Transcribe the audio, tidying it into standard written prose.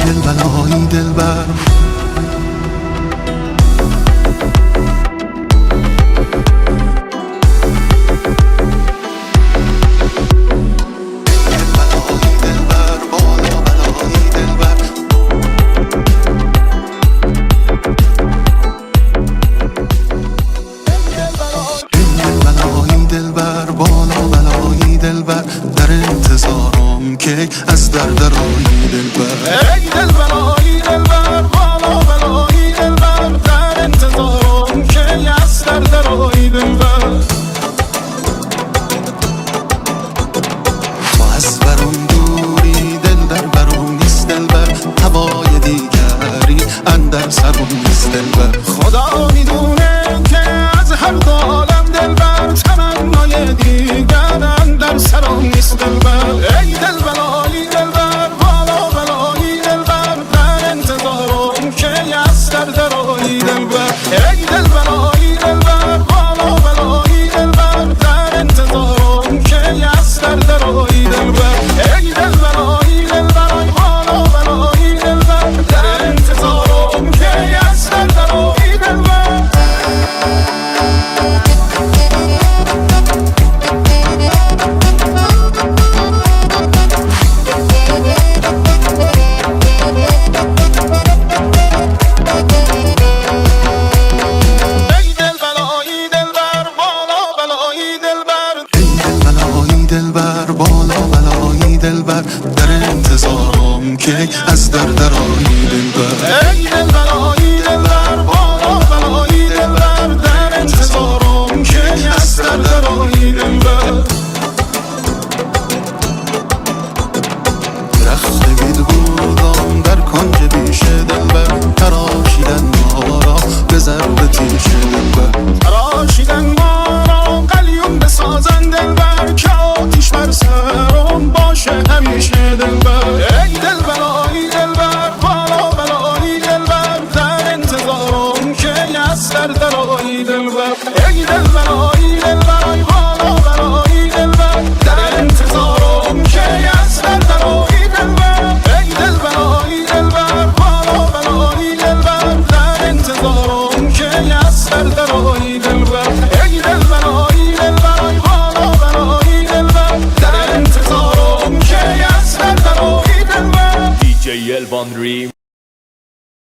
دلبرای دلبر در انتظارم که از درایی دلبر ای دلبرای دلبر بالا بلایی دلبر در انتظارم که از درایی دلبر تو از برم دوری دل در برم نیست دلبر هوای دیگری اندر سرم نیست دلبر خدا میدونه که از هر دو عالم دلبر تمنای دیگر اندر سرم نیست دلبر ای دلبرای دلبر بالا بلایی دلبر در انتظارم که از درایی دلبر ای دلبرای دلبر بالا بلایی دلبر در انتظارم که از درایی دلبر ای دلبرای دلبر بالا بلایی دلبر در انتظارم که از درایی دلبر دلبر در انتظارم که از درایی دلبر ای